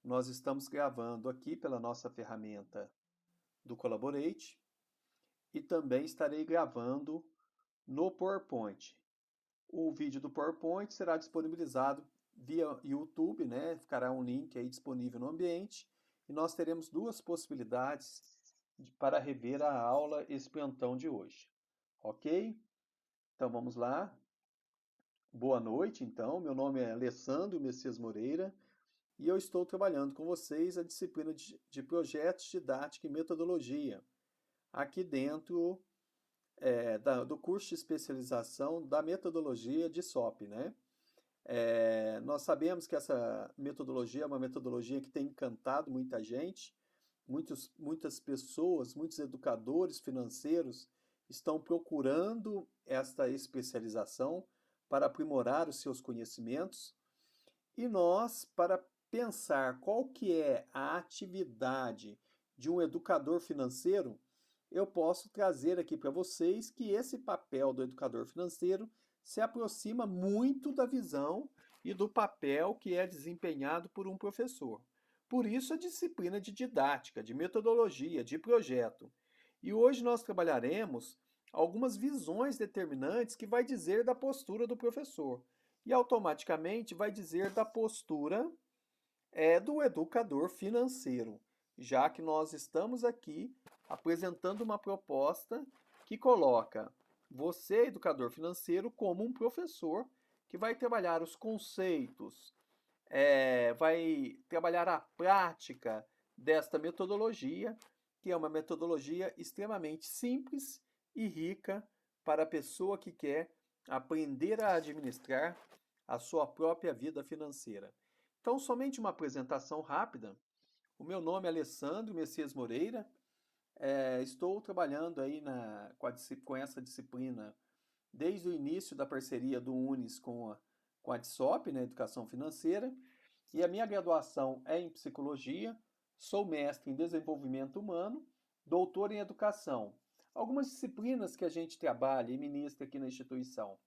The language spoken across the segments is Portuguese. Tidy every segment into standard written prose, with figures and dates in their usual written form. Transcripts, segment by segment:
Nós estamos gravando aqui pela nossa ferramenta do Collaborate e também estarei gravando no PowerPoint. O vídeo do PowerPoint será disponibilizado via YouTube, né? Ficará um link aí disponível no ambiente e nós teremos duas possibilidades para rever a aula esse plantão de hoje. Ok? Então vamos lá. Boa noite, então. Meu nome é Alessandro Messias Moreira e eu estou trabalhando com vocês a disciplina de projetos, didática e metodologia, aqui dentro do curso de especialização da metodologia de SOP, né? Nós sabemos que essa metodologia é uma metodologia que tem encantado muita gente, muitas pessoas, muitos educadores financeiros estão procurando esta especialização para aprimorar os seus conhecimentos e nós, para pensar qual que é a atividade de um educador financeiro, eu posso trazer aqui para vocês que esse papel do educador financeiro se aproxima muito da visão e do papel que é desempenhado por um professor. Por isso a disciplina de didática, de metodologia, de projeto. E hoje nós trabalharemos algumas visões determinantes que vai dizer da postura do professor e automaticamente vai dizer da postura do educador financeiro, já que nós estamos aqui apresentando uma proposta que coloca você, educador financeiro, como um professor que vai trabalhar os conceitos, vai trabalhar a prática desta metodologia, que é uma metodologia extremamente simples e rica para a pessoa que quer aprender a administrar a sua própria vida financeira. Então, somente uma apresentação rápida. O meu nome é Alessandro Messias Moreira. Estou trabalhando aí com essa disciplina desde o início da parceria do UNES com a DSOP, né, Educação Financeira. E a minha graduação é em Psicologia. Sou mestre em Desenvolvimento Humano, doutor em Educação. Algumas disciplinas que a gente trabalha e ministra aqui na instituição: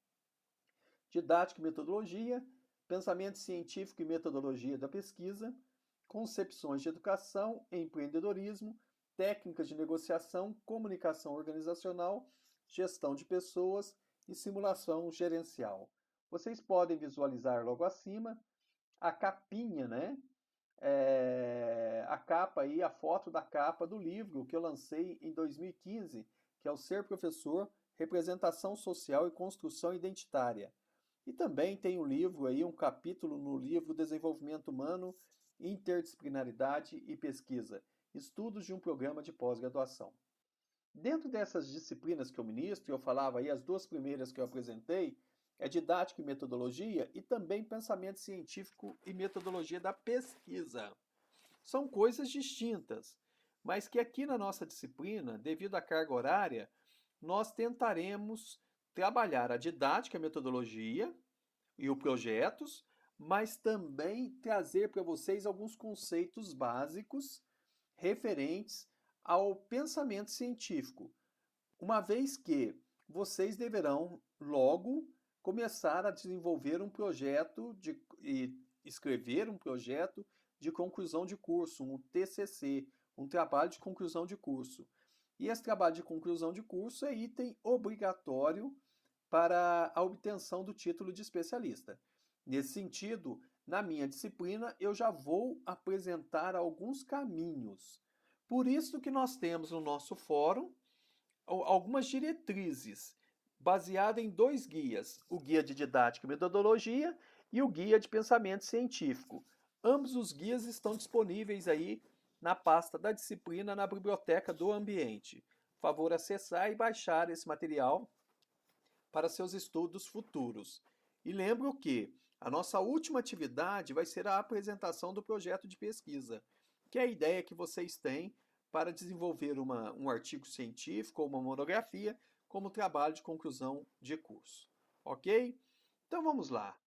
Didática e Metodologia, Pensamento Científico e Metodologia da Pesquisa, Concepções de Educação e Empreendedorismo, Técnicas de Negociação, Comunicação Organizacional, Gestão de Pessoas e Simulação Gerencial. Vocês podem visualizar logo acima a capinha, né? A capa aí, a foto da capa do livro que eu lancei em 2015, que é o Ser Professor, Representação Social e Construção Identitária. E também tem um livro aí, um capítulo no livro Desenvolvimento Humano, Interdisciplinaridade e Pesquisa, Estudos de um Programa de Pós-Graduação. Dentro dessas disciplinas que eu ministro, eu falava aí, as duas primeiras que eu apresentei, é didática e metodologia e também pensamento científico e metodologia da pesquisa. São coisas distintas, mas que aqui na nossa disciplina, devido à carga horária, nós tentaremos trabalhar a didática e a metodologia e os projetos, mas também trazer para vocês alguns conceitos básicos referentes ao pensamento científico, uma vez que vocês deverão logo começar a desenvolver um projeto e escrever um projeto de conclusão de curso, um TCC, um trabalho de conclusão de curso. E esse trabalho de conclusão de curso é item obrigatório para a obtenção do título de especialista. Nesse sentido, na minha disciplina, eu já vou apresentar alguns caminhos. Por isso que nós temos no nosso fórum algumas diretrizes baseadas em dois guias, o guia de didática e metodologia e o guia de pensamento científico. Ambos os guias estão disponíveis aí na pasta da disciplina na biblioteca do ambiente. Favor acessar e baixar esse material para seus estudos futuros. E lembro que a nossa última atividade vai ser a apresentação do projeto de pesquisa, que é a ideia que vocês têm para desenvolver um artigo científico ou uma monografia como trabalho de conclusão de curso. Ok? Então vamos lá.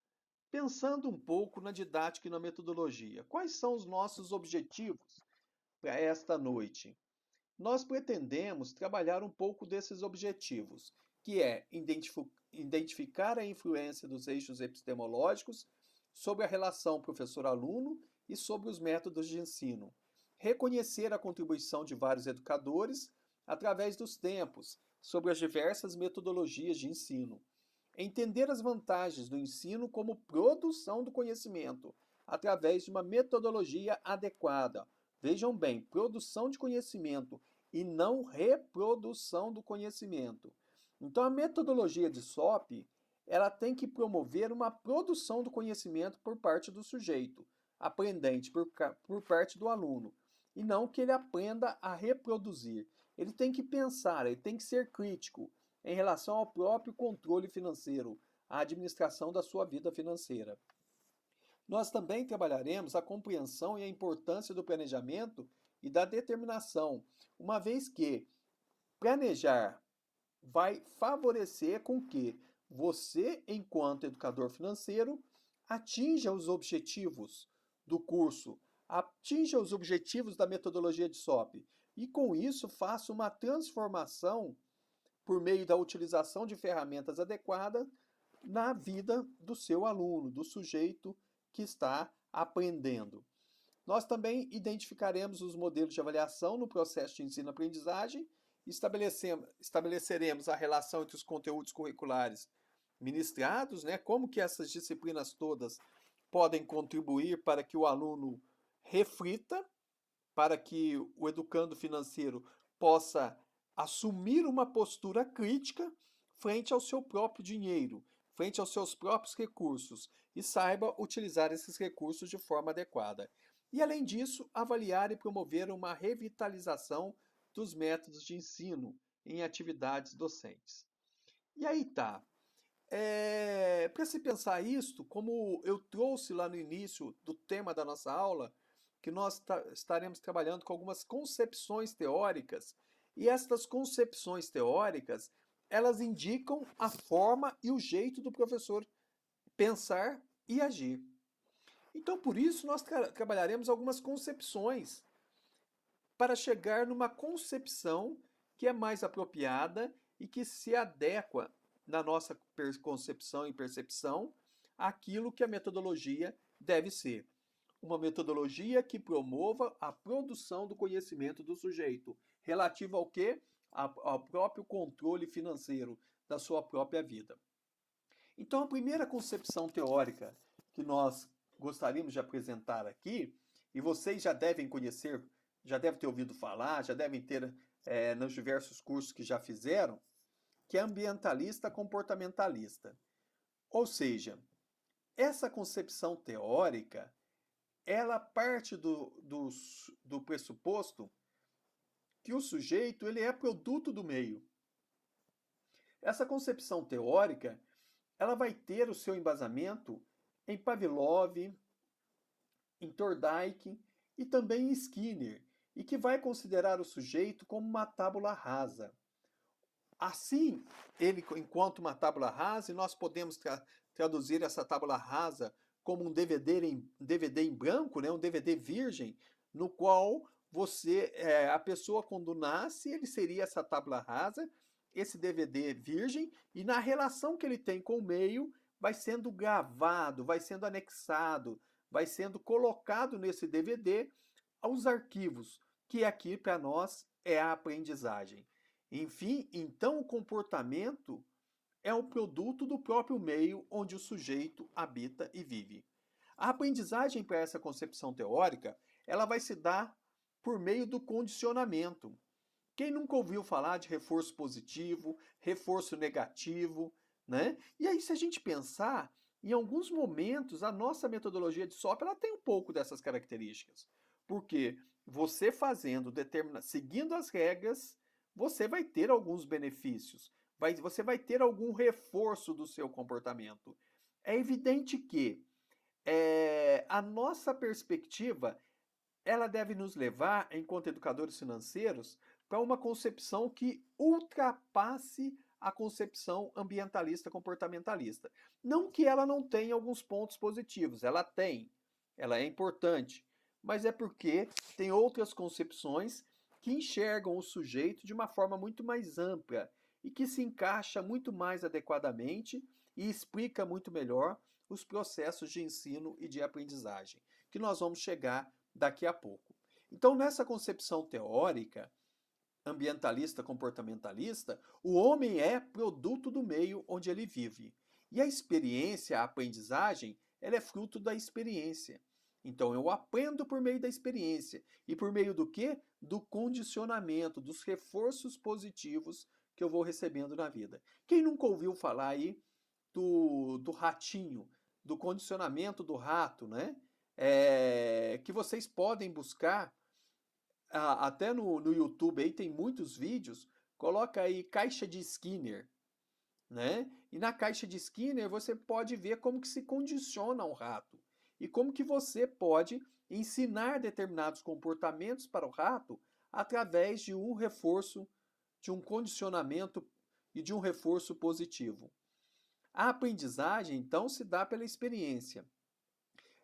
Pensando um pouco na didática e na metodologia, quais são os nossos objetivos para esta noite? Nós pretendemos trabalhar um pouco desses objetivos, que é identificar a influência dos eixos epistemológicos sobre a relação professor-aluno e sobre os métodos de ensino. Reconhecer a contribuição de vários educadores através dos tempos sobre as diversas metodologias de ensino. Entender as vantagens do ensino como produção do conhecimento através de uma metodologia adequada. Vejam bem, produção de conhecimento e não reprodução do conhecimento. Então, a metodologia de SOP, ela tem que promover uma produção do conhecimento por parte do sujeito, aprendente, por parte do aluno, e não que ele aprenda a reproduzir. Ele tem que pensar, ele tem que ser crítico em relação ao próprio controle financeiro, à administração da sua vida financeira. Nós também trabalharemos a compreensão e a importância do planejamento e da determinação, uma vez que planejar vai favorecer com que você, enquanto educador financeiro, atinja os objetivos do curso, atinja os objetivos da metodologia de SOP e, com isso, faça uma transformação por meio da utilização de ferramentas adequadas na vida do seu aluno, do sujeito que está aprendendo. Nós também identificaremos os modelos de avaliação no processo de ensino-aprendizagem, estabeleceremos a relação entre os conteúdos curriculares ministrados, como que essas disciplinas todas podem contribuir para que o aluno reflita, para que o educando financeiro possa assumir uma postura crítica frente ao seu próprio dinheiro, frente aos seus próprios recursos e saiba utilizar esses recursos de forma adequada. E, além disso, avaliar e promover uma revitalização dos métodos de ensino em atividades docentes. E aí tá. Para se pensar isto, como eu trouxe lá no início do tema da nossa aula, que nós estaremos trabalhando com algumas concepções teóricas, e estas concepções teóricas, elas indicam a forma e o jeito do professor pensar e agir. Então, por isso, nós trabalharemos algumas concepções para chegar numa concepção que é mais apropriada e que se adequa na nossa concepção e percepção àquilo que a metodologia deve ser. Uma metodologia que promova a produção do conhecimento do sujeito, relativo ao quê? Ao próprio controle financeiro da sua própria vida. Então, a primeira concepção teórica que nós gostaríamos de apresentar aqui, e vocês já devem conhecer, já devem ter ouvido falar, já devem ter nos diversos cursos que já fizeram, que é ambientalista comportamentalista. Ou seja, essa concepção teórica, ela parte do pressuposto que o sujeito ele é produto do meio. Essa concepção teórica, ela vai ter o seu embasamento em Pavlov, em Thorndike e também em Skinner, e que vai considerar o sujeito como uma tábula rasa. Assim, ele enquanto uma tábula rasa, e nós podemos traduzir essa tábula rasa como um DVD em branco, um DVD virgem, no qual a pessoa quando nasce, ele seria essa tábula rasa, esse DVD virgem, e na relação que ele tem com o meio, vai sendo gravado, vai sendo anexado, vai sendo colocado nesse DVD os arquivos, que aqui para nós é a aprendizagem. Enfim, então o comportamento é o produto do próprio meio onde o sujeito habita e vive. A aprendizagem para essa concepção teórica, ela vai se dar por meio do condicionamento. Quem nunca ouviu falar de reforço positivo, reforço negativo, E aí, se a gente pensar, em alguns momentos, a nossa metodologia de SOP ela tem um pouco dessas características. Porque você seguindo as regras, você vai ter alguns benefícios. Você vai ter algum reforço do seu comportamento. É evidente que a nossa perspectiva ela deve nos levar, enquanto educadores financeiros, para uma concepção que ultrapasse a concepção ambientalista comportamentalista. Não que ela não tenha alguns pontos positivos, ela tem, ela é importante, mas é porque tem outras concepções que enxergam o sujeito de uma forma muito mais ampla e que se encaixa muito mais adequadamente e explica muito melhor os processos de ensino e de aprendizagem. que nós vamos chegar daqui a pouco. Então, nessa concepção teórica, ambientalista, comportamentalista, o homem é produto do meio onde ele vive. E a experiência, a aprendizagem, ela é fruto da experiência. Então eu aprendo por meio da experiência. E por meio do quê? Do condicionamento, dos reforços positivos que eu vou recebendo na vida. Quem nunca ouviu falar aí do ratinho, do condicionamento do rato, né? Que vocês podem buscar até no YouTube aí tem muitos vídeos, coloca aí caixa de Skinner, né? E na caixa de Skinner você pode ver como que se condiciona um rato e como que você pode ensinar determinados comportamentos para o rato através de um reforço, de um condicionamento e de um reforço positivo. A aprendizagem, então, se dá pela experiência.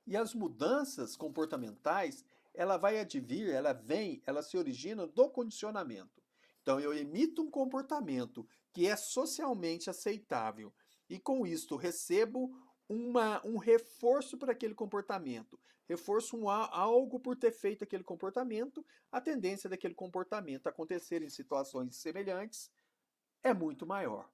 E as mudanças comportamentais, ela vai advir, ela se origina do condicionamento. Então eu emito um comportamento que é socialmente aceitável e com isto recebo um reforço para aquele comportamento, reforço algo por ter feito aquele comportamento, a tendência daquele comportamento acontecer em situações semelhantes é muito maior.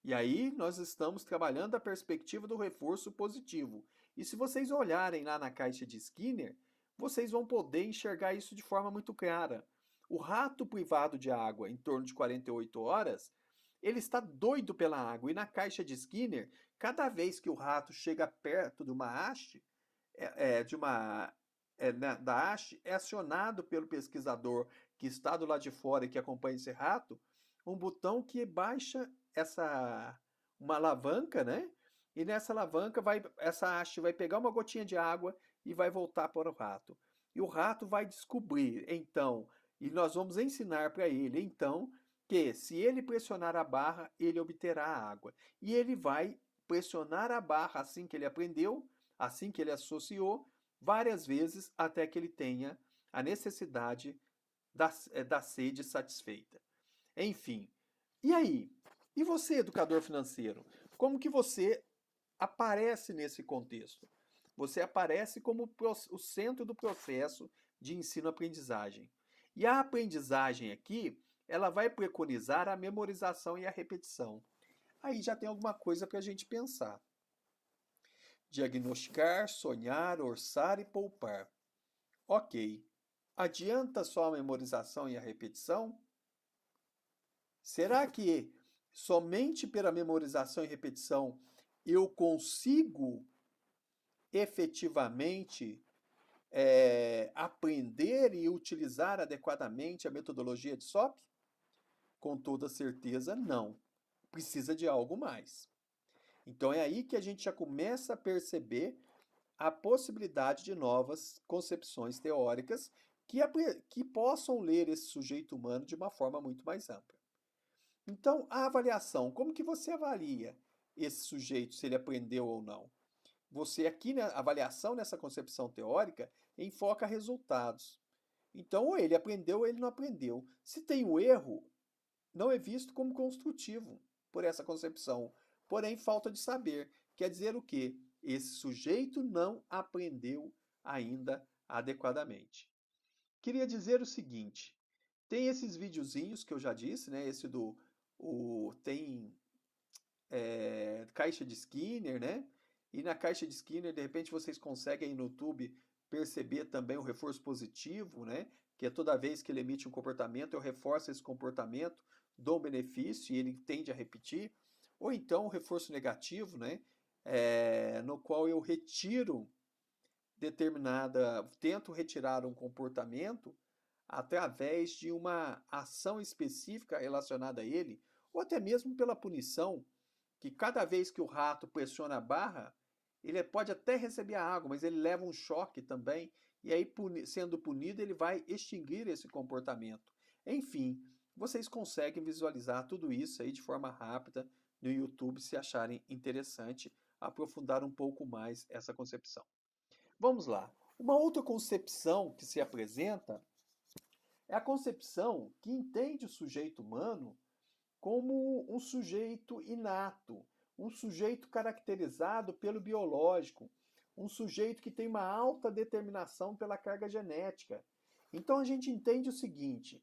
E aí nós estamos trabalhando a perspectiva do reforço positivo. E se vocês olharem lá na caixa de Skinner, vocês vão poder enxergar isso de forma muito clara. O rato privado de água em torno de 48 horas, ele está doido pela água. E na caixa de Skinner, cada vez que o rato chega perto de uma haste, da haste, é acionado pelo pesquisador que está do lado de fora e que acompanha esse rato, um botão que baixa uma alavanca, né? E nessa alavanca essa haste vai pegar uma gotinha de água e vai voltar para o rato. E o rato vai descobrir, então, e nós vamos ensinar para ele, então, que se ele pressionar a barra, ele obterá a água. E ele vai pressionar a barra assim que ele aprendeu, assim que ele associou, várias vezes até que ele tenha a necessidade da sede satisfeita. Enfim, e aí? E você, educador financeiro? Como que você aparece nesse contexto? Você aparece como o centro do processo de ensino-aprendizagem. E a aprendizagem aqui, ela vai preconizar a memorização e a repetição. Aí já tem alguma coisa para a gente pensar. Diagnosticar, sonhar, orçar e poupar. Ok. Adianta só a memorização e a repetição? Será que somente pela memorização e repetição eu consigo efetivamente aprender e utilizar adequadamente a metodologia de SOP? Com toda certeza, não. Precisa de algo mais. Então é aí que a gente já começa a perceber a possibilidade de novas concepções teóricas que possam ler esse sujeito humano de uma forma muito mais ampla. Então, a avaliação, como que você avalia esse sujeito, se ele aprendeu ou não? Você aqui, na avaliação nessa concepção teórica, enfoca resultados. Então, ou ele aprendeu ou ele não aprendeu. Se tem o erro, não é visto como construtivo por essa concepção. Porém, falta de saber. Quer dizer o quê? Esse sujeito não aprendeu ainda adequadamente. Queria dizer o seguinte, tem esses videozinhos que eu já disse, né? Esse tem caixa de Skinner, né? E na caixa de Skinner, de repente, vocês conseguem aí no YouTube perceber também o reforço positivo, né? Que é toda vez que ele emite um comportamento, eu reforço esse comportamento, dou um benefício e ele tende a repetir. Ou então o reforço negativo, né? No qual eu tento retirar um comportamento através de uma ação específica relacionada a ele, ou até mesmo pela punição, que cada vez que o rato pressiona a barra, ele pode até receber a água, mas ele leva um choque também, e aí, sendo punido, ele vai extinguir esse comportamento. Enfim, vocês conseguem visualizar tudo isso aí de forma rápida no YouTube, se acharem interessante aprofundar um pouco mais essa concepção. Vamos lá. Uma outra concepção que se apresenta é a concepção que entende o sujeito humano como um sujeito inato, um sujeito caracterizado pelo biológico, um sujeito que tem uma alta determinação pela carga genética. Então a gente entende o seguinte: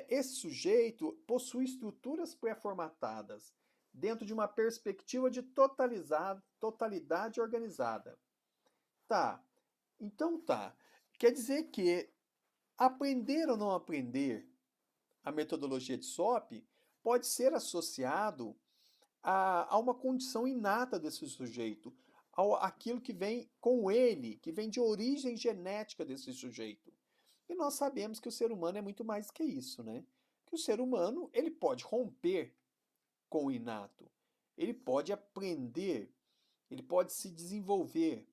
esse sujeito possui estruturas pré-formatadas dentro de uma perspectiva de totalidade organizada. Tá, então tá. Quer dizer que aprender ou não aprender a metodologia de SOP pode ser associado a uma condição inata desse sujeito, aquilo que vem com ele, que vem de origem genética desse sujeito. E nós sabemos que o ser humano é muito mais que isso, né? Que o ser humano, ele pode romper com o inato, ele pode aprender, ele pode se desenvolver.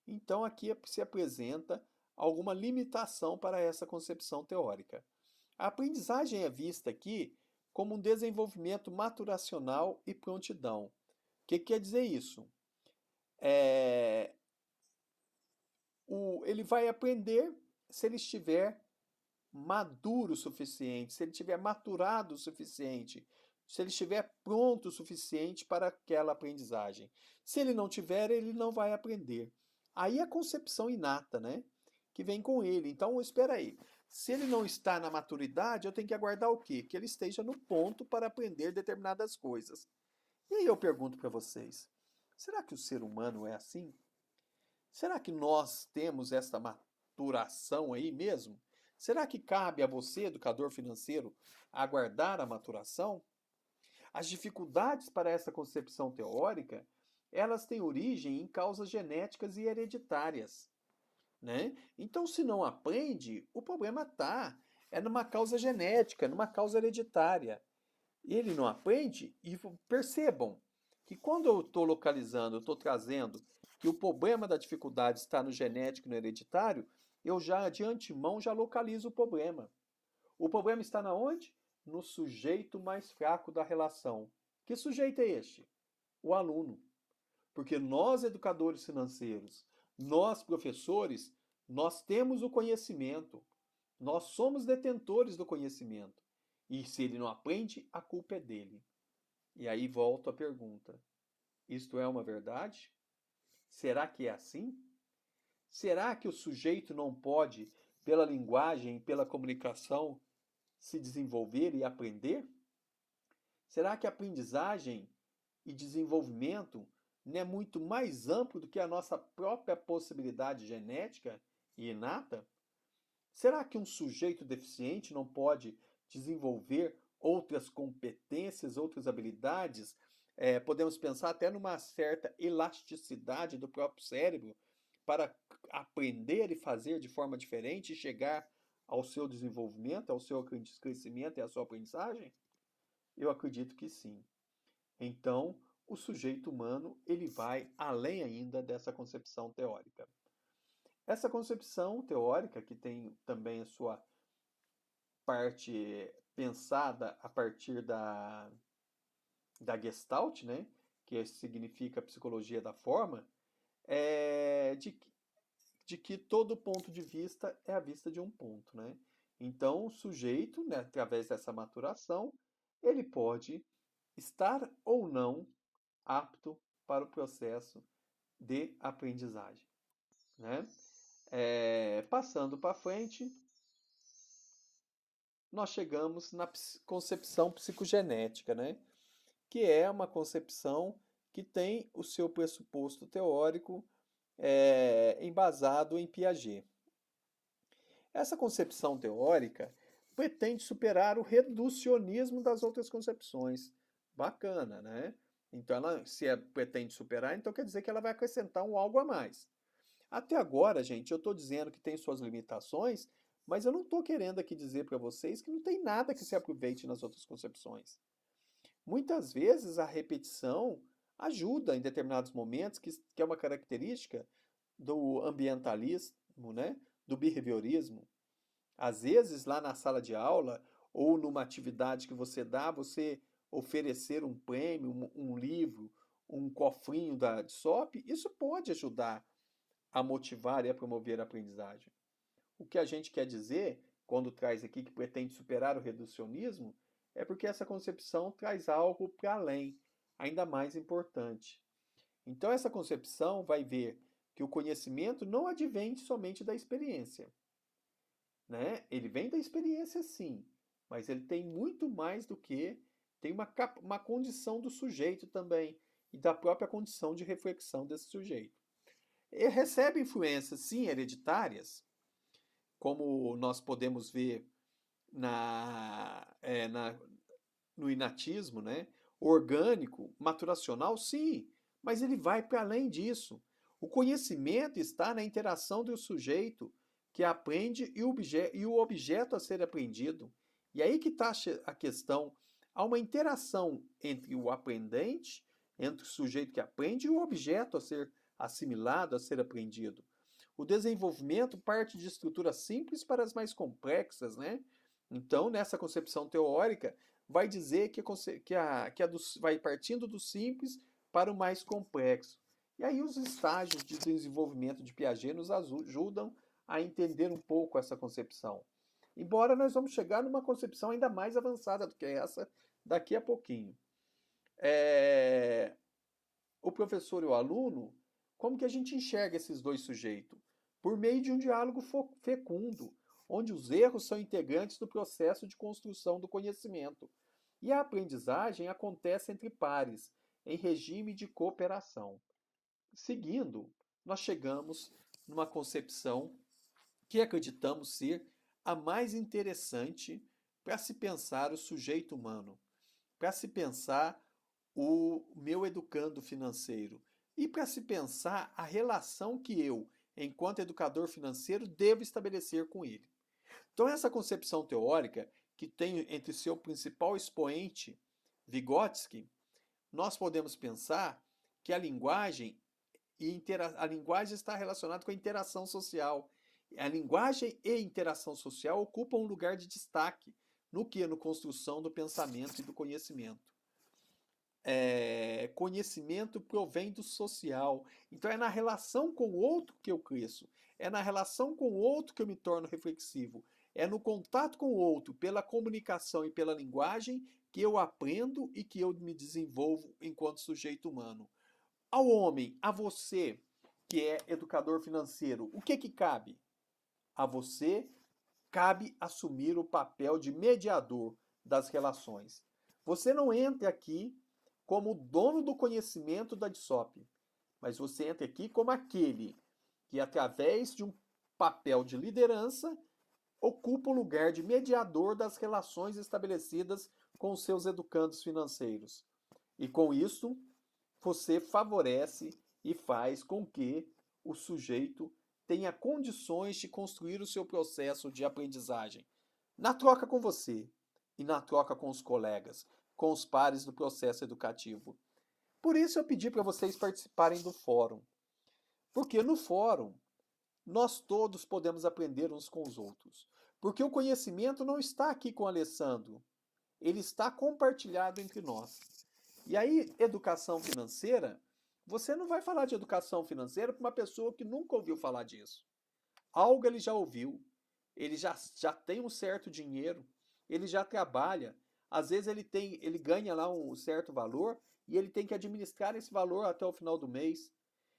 Então aqui se apresenta alguma limitação para essa concepção teórica. A aprendizagem é vista aqui como um desenvolvimento maturacional e prontidão. O que quer dizer isso? Ele vai aprender se ele estiver maduro o suficiente, se ele estiver maturado o suficiente, se ele estiver pronto o suficiente para aquela aprendizagem. Se ele não tiver, ele não vai aprender. Aí a concepção inata, né? Que vem com ele. Então, espera aí. Se ele não está na maturidade, eu tenho que aguardar o quê? Que ele esteja no ponto para aprender determinadas coisas. E aí eu pergunto para vocês, será que o ser humano é assim? Será que nós temos esta maturação aí mesmo? Será que cabe a você, educador financeiro, aguardar a maturação? As dificuldades para essa concepção teórica, elas têm origem em causas genéticas e hereditárias, né? Então, se não aprende, o problema é numa causa genética, numa causa hereditária. Ele não aprende e percebam que quando eu estou localizando, eu estou trazendo que o problema da dificuldade está no genético e no hereditário, eu já de antemão já localizo o problema. O problema está na onde? No sujeito mais fraco da relação. Que sujeito é este? O aluno. Porque nós, educadores financeiros, nós, professores, nós temos o conhecimento. Nós somos detentores do conhecimento. E se ele não aprende, a culpa é dele. E aí volto à pergunta: isto é uma verdade? Será que é assim? Será que o sujeito não pode, pela linguagem e pela comunicação, se desenvolver e aprender? Será que a aprendizagem e desenvolvimento não é muito mais amplo do que a nossa própria possibilidade genética e inata? Será que um sujeito deficiente não pode desenvolver outras competências, outras habilidades? Podemos pensar até numa certa elasticidade do próprio cérebro para aprender e fazer de forma diferente e chegar ao seu desenvolvimento, ao seu crescimento e à sua aprendizagem? Eu acredito que sim. Então, o sujeito humano ele vai além ainda dessa concepção teórica. Essa concepção teórica, que tem também a sua parte pensada a partir da Gestalt, né, que significa psicologia da forma, é de que todo ponto de vista é a vista de um ponto, né? Então, o sujeito, né, através dessa maturação, ele pode estar ou não apto para o processo de aprendizagem, né? Passando para frente, nós chegamos na concepção psicogenética, né? Que é uma concepção que tem o seu pressuposto teórico embasado em Piaget. Essa concepção teórica pretende superar o reducionismo das outras concepções. Bacana, né? Então, pretende superar, então quer dizer que ela vai acrescentar um algo a mais. Até agora, gente, eu estou dizendo que tem suas limitações, mas eu não estou querendo aqui dizer para vocês que não tem nada que se aproveite nas outras concepções. Muitas vezes a repetição ajuda em determinados momentos, que é uma característica do ambientalismo, né? Do behaviorismo. Às vezes, lá na sala de aula, ou numa atividade que você dá, você oferecer um prêmio, um livro, um cofrinho de SOP, isso pode ajudar a motivar e a promover a aprendizagem. O que a gente quer dizer, quando traz aqui que pretende superar o reducionismo, é porque essa concepção traz algo para além, ainda mais importante. Então, essa concepção vai ver que o conhecimento não advém somente da experiência, né? Ele vem da experiência, sim, mas ele tem muito mais do que tem uma condição do sujeito também e da própria condição de reflexão desse sujeito. Ele recebe influências, sim, hereditárias, como nós podemos ver no inatismo, né? Orgânico, maturacional, sim, mas ele vai para além disso. O conhecimento está na interação do sujeito que aprende e o objeto a ser aprendido. E aí que está a questão. Há uma interação entre o aprendente, entre o sujeito que aprende e o objeto a ser assimilado, a ser aprendido. O desenvolvimento parte de estruturas simples para as mais complexas, né? Então, nessa concepção teórica, vai dizer vai partindo do simples para o mais complexo. E aí os estágios de desenvolvimento de Piaget nos ajudam a entender um pouco essa concepção. Embora nós vamos chegar numa concepção ainda mais avançada do que essa daqui a pouquinho. O professor e o aluno, como que a gente enxerga esses dois sujeitos? Por meio de um diálogo fecundo, onde os erros são integrantes do processo de construção do conhecimento. E a aprendizagem acontece entre pares, em regime de cooperação. Seguindo, nós chegamos numa concepção que acreditamos ser a mais interessante para se pensar o sujeito humano, para se pensar o meu educando financeiro e para se pensar a relação que eu, enquanto educador financeiro, devo estabelecer com ele. Então, essa concepção teórica, que tem entre seu principal expoente Vygotsky, nós podemos pensar que a linguagem está relacionada com a interação social. A linguagem e interação social ocupam um lugar de destaque no que? Na construção do pensamento e do conhecimento. Conhecimento provém do social. Então é na relação com o outro que eu cresço. É na relação com o outro que eu me torno reflexivo. É no contato com o outro, pela comunicação e pela linguagem, que eu aprendo e que eu me desenvolvo enquanto sujeito humano. Ao homem, a você, que é educador financeiro, o que cabe? A você cabe assumir o papel de mediador das relações. Você não entra aqui como dono do conhecimento da DSOP, mas você entra aqui como aquele que, através de um papel de liderança, ocupa o lugar de mediador das relações estabelecidas com os seus educandos financeiros. E com isso, você favorece e faz com que o sujeito tenha condições de construir o seu processo de aprendizagem na troca com você e na troca com os colegas, com os pares do processo educativo. Por isso eu pedi para vocês participarem do fórum. Porque no fórum nós todos podemos aprender uns com os outros. Porque o conhecimento não está aqui com o Alessandro, ele está compartilhado entre nós. E aí, educação financeira, você não vai falar de educação financeira para uma pessoa que nunca ouviu falar disso. Algo ele já ouviu, ele já tem um certo dinheiro, ele já trabalha, às vezes ele ganha lá um certo valor e ele tem que administrar esse valor até o final do mês.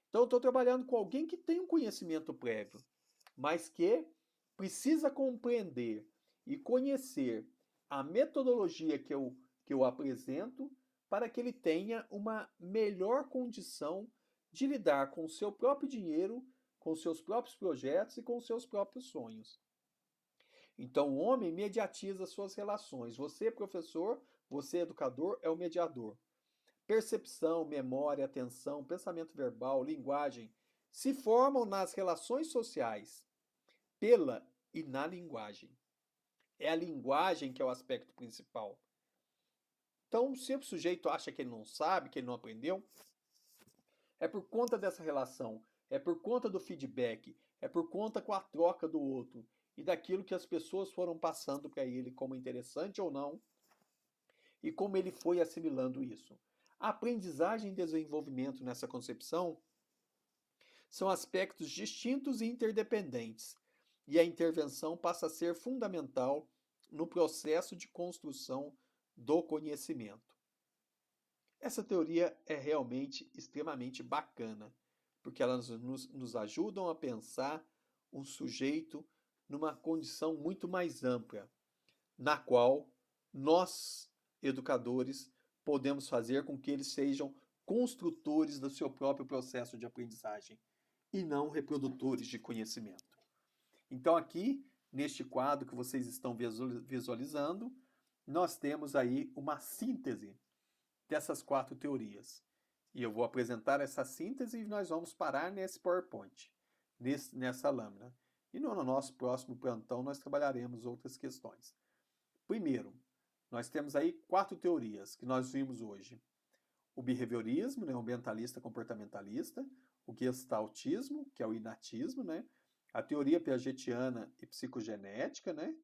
Então eu estou trabalhando com alguém que tem um conhecimento prévio, mas que precisa compreender e conhecer a metodologia que eu apresento para que ele tenha uma melhor condição de lidar com o seu próprio dinheiro, com os seus próprios projetos e com os seus próprios sonhos. Então, o homem mediatiza suas relações. Você, professor, você, educador, é o mediador. Percepção, memória, atenção, pensamento verbal, linguagem se formam nas relações sociais, pela e na linguagem. É a linguagem que é o aspecto principal. Então, se o sujeito acha que ele não sabe, que ele não aprendeu, é por conta dessa relação, é por conta do feedback, é por conta com a troca do outro e daquilo que as pessoas foram passando para ele como interessante ou não e como ele foi assimilando isso. A aprendizagem e desenvolvimento nessa concepção são aspectos distintos e interdependentes, e a intervenção passa a ser fundamental no processo de construção do conhecimento. Essa teoria é realmente extremamente bacana, porque elas nos ajudam a pensar um sujeito numa condição muito mais ampla, na qual nós, educadores, podemos fazer com que eles sejam construtores do seu próprio processo de aprendizagem e não reprodutores de conhecimento. Então, aqui, neste quadro que vocês estão visualizando, nós temos aí uma síntese dessas 4 teorias. E eu vou apresentar essa síntese e nós vamos parar nesse PowerPoint, nessa lâmina. E no nosso próximo plantão nós trabalharemos outras questões. Primeiro, nós temos aí 4 teorias que nós vimos hoje. O behaviorismo, né, o ambientalista comportamentalista, o gestaltismo, que é o inatismo, né, a teoria piagetiana e psicogenética, né,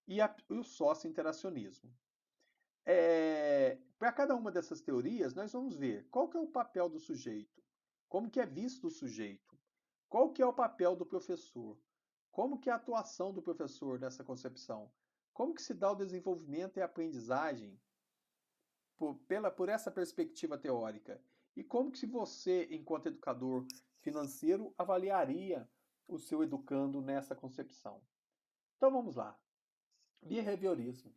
e o socio-interacionismo. Para cada uma dessas teorias, nós vamos ver qual que é o papel do sujeito, como que é visto o sujeito, qual que é o papel do professor, como que é a atuação do professor nessa concepção, como que se dá o desenvolvimento e a aprendizagem por essa perspectiva teórica, e como que você, enquanto educador financeiro, avaliaria o seu educando nessa concepção. Então vamos lá. Behaviorismo.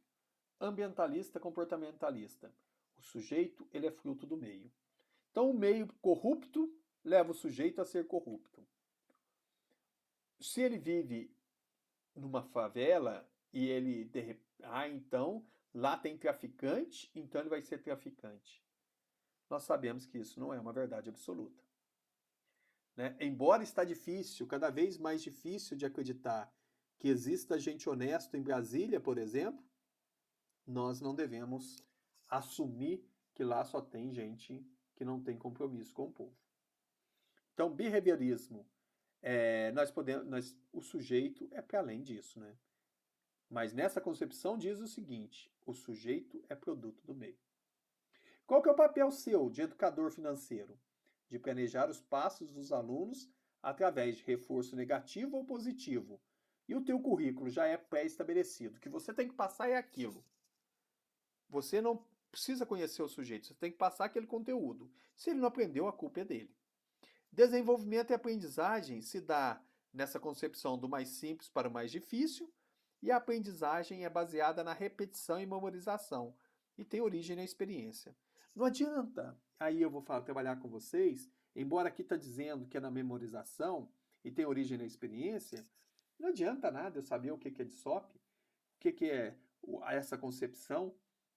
Ambientalista comportamentalista. O sujeito, ele é fruto do meio. Então, o meio corrupto leva o sujeito a ser corrupto. Se ele vive numa favela e ele então lá tem traficante, então ele vai ser traficante. Nós sabemos que isso não é uma verdade absoluta, né? Embora está difícil, cada vez mais difícil de acreditar que exista gente honesta em Brasília, por exemplo, nós não devemos assumir que lá só tem gente que não tem compromisso com o povo. Então, behaviorismo, o sujeito é para além disso, né? Mas nessa concepção diz o seguinte: o sujeito é produto do meio. Qual que é o papel seu de educador financeiro? De planejar os passos dos alunos através de reforço negativo ou positivo. E o teu currículo já é pré-estabelecido. O que você tem que passar é aquilo. Você não precisa conhecer o sujeito, você tem que passar aquele conteúdo. Se ele não aprendeu, a culpa é dele. Desenvolvimento e aprendizagem se dá nessa concepção do mais simples para o mais difícil, e a aprendizagem é baseada na repetição e memorização, e tem origem na experiência. Não adianta, aí eu vou trabalhar com vocês, embora aqui está dizendo que é na memorização e tem origem na experiência, não adianta nada eu saber o que é de SOP, o que é essa concepção,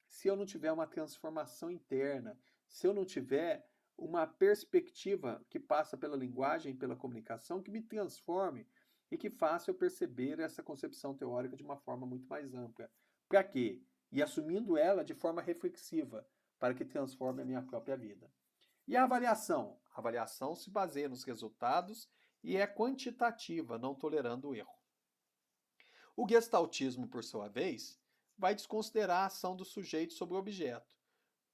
se eu não tiver uma transformação interna, se eu não tiver uma perspectiva que passa pela linguagem, pela comunicação, que me transforme e que faça eu perceber essa concepção teórica de uma forma muito mais ampla. Para quê? E assumindo ela de forma reflexiva, para que transforme a minha própria vida. E a avaliação? A avaliação se baseia nos resultados e é quantitativa, não tolerando o erro. O gestaltismo, por sua vez, vai desconsiderar a ação do sujeito sobre o objeto.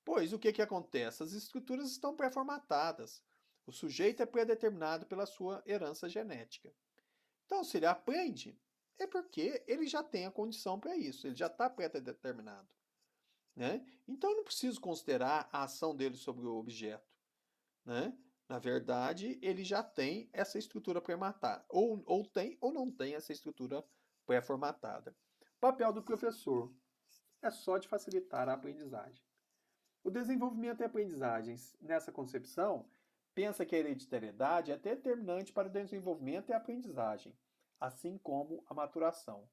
Pois o que acontece? As estruturas estão pré-formatadas. O sujeito é pré-determinado pela sua herança genética. Então, se ele aprende, é porque ele já tem a condição para isso, ele já está pré-determinado, né? Então, eu não preciso considerar a ação dele sobre o objeto, né? Na verdade, ele já tem essa estrutura pré-formatada, ou tem ou não tem essa estrutura pré-formatada. O papel do professor é só de facilitar a aprendizagem. O desenvolvimento e aprendizagens nessa concepção pensa que a hereditariedade é determinante para o desenvolvimento e a aprendizagem, assim como a maturação.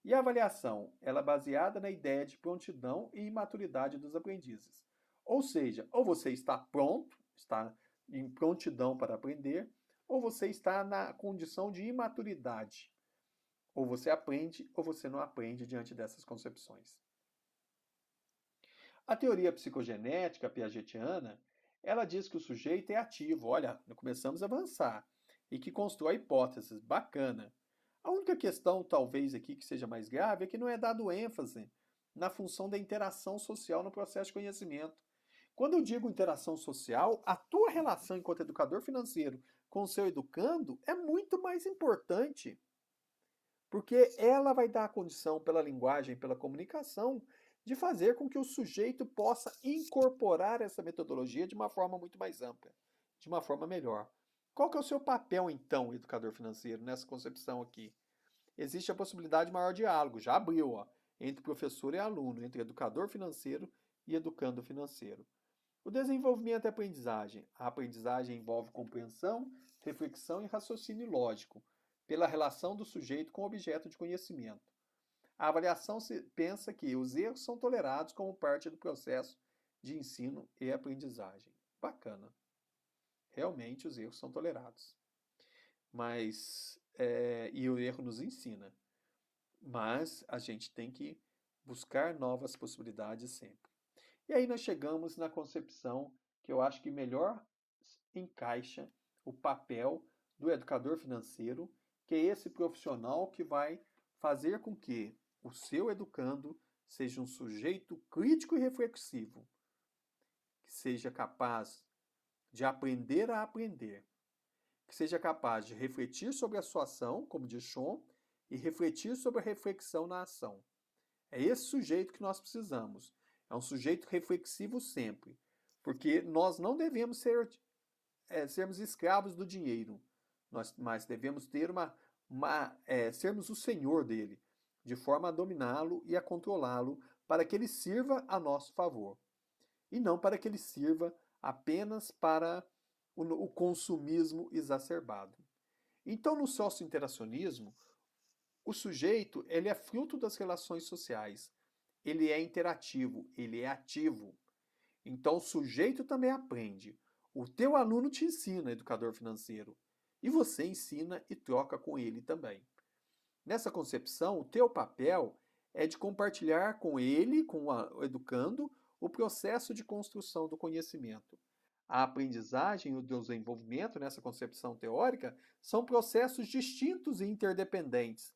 E a avaliação, ela é baseada na ideia de prontidão e maturidade dos aprendizes. Ou seja, ou você está pronto, está em prontidão para aprender, ou você está na condição de imaturidade. Ou você aprende ou você não aprende diante dessas concepções. A teoria psicogenética piagetiana, ela diz que o sujeito é ativo, olha, começamos a avançar, e que constrói hipóteses, bacana. A única questão, talvez aqui, que seja mais grave, é que não é dado ênfase na função da interação social no processo de conhecimento. Quando eu digo interação social, a tua relação enquanto educador financeiro com o seu educando é muito mais importante, porque ela vai dar a condição, pela linguagem, pela comunicação, de fazer com que o sujeito possa incorporar essa metodologia de uma forma muito mais ampla, de uma forma melhor. Qual que é o seu papel, então, educador financeiro, nessa concepção aqui? Existe a possibilidade de maior diálogo, já abriu, ó, entre professor e aluno, entre educador financeiro e educando financeiro. O desenvolvimento e a aprendizagem. A aprendizagem envolve compreensão, reflexão e raciocínio lógico, pela relação do sujeito com o objeto de conhecimento. A avaliação pensa que os erros são tolerados como parte do processo de ensino e aprendizagem. Bacana. Realmente os erros são tolerados. E o erro nos ensina. Mas a gente tem que buscar novas possibilidades sempre. E aí nós chegamos na concepção que eu acho que melhor encaixa o papel do educador financeiro, que é esse profissional que vai fazer com que o seu educando seja um sujeito crítico e reflexivo, que seja capaz de aprender a aprender, que seja capaz de refletir sobre a sua ação, como diz Schon, e refletir sobre a reflexão na ação. É esse sujeito que nós precisamos. É um sujeito reflexivo sempre, porque nós não devemos sermos escravos do dinheiro, mas devemos ter sermos o senhor dele, de forma a dominá-lo e a controlá-lo para que ele sirva a nosso favor, e não para que ele sirva apenas para o consumismo exacerbado. Então, no socio-interacionismo, o sujeito ele é fruto das relações sociais, ele é interativo, ele é ativo. Então, o sujeito também aprende. O teu aluno te ensina, educador financeiro, e você ensina e troca com ele também. Nessa concepção, o teu papel é de compartilhar com ele, com o educando, o processo de construção do conhecimento. A aprendizagem e o desenvolvimento, nessa concepção teórica, são processos distintos e interdependentes.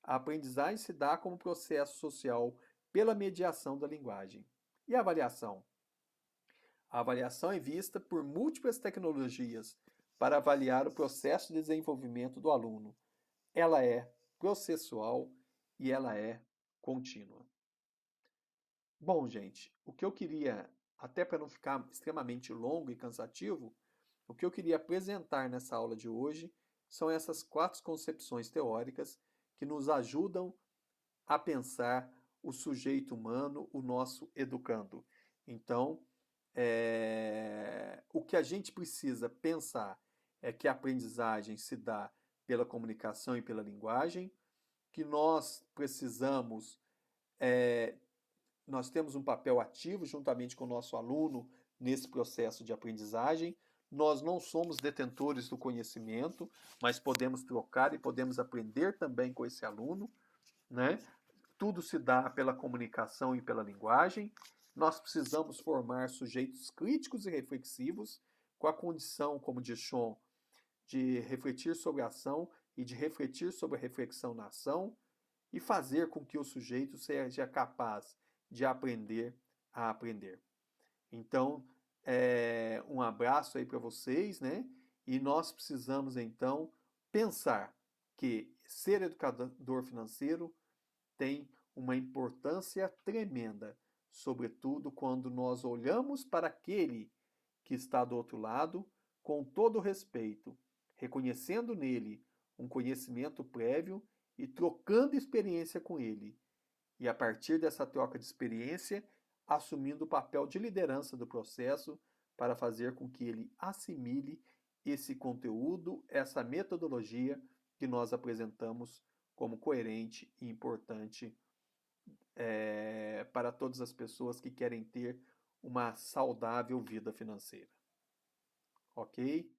A aprendizagem se dá como processo social pela mediação da linguagem. E a avaliação? A avaliação é vista por múltiplas tecnologias para avaliar o processo de desenvolvimento do aluno. Ela é processual e ela é contínua. Bom, gente, o que eu queria, até para não ficar extremamente longo e cansativo, o que eu queria apresentar nessa aula de hoje são essas 4 concepções teóricas que nos ajudam a pensar o sujeito humano, o nosso educando. Então, o que a gente precisa pensar é que a aprendizagem se dá pela comunicação e pela linguagem, que nós precisamos, nós temos um papel ativo juntamente com o nosso aluno nesse processo de aprendizagem. Nós não somos detentores do conhecimento, mas podemos trocar e podemos aprender também com esse aluno, né? Tudo se dá pela comunicação e pela linguagem. Nós precisamos formar sujeitos críticos e reflexivos, com a condição, como diz Schon, de refletir sobre a ação e de refletir sobre a reflexão na ação, e fazer com que o sujeito seja capaz de aprender a aprender. Então, um abraço aí para vocês, né? E nós precisamos, então, pensar que ser educador financeiro tem uma importância tremenda, sobretudo quando nós olhamos para aquele que está do outro lado com todo respeito, reconhecendo nele um conhecimento prévio e trocando experiência com ele. E a partir dessa troca de experiência, assumindo o papel de liderança do processo para fazer com que ele assimile esse conteúdo, essa metodologia que nós apresentamos como coerente e importante para todas as pessoas que querem ter uma saudável vida financeira. Ok?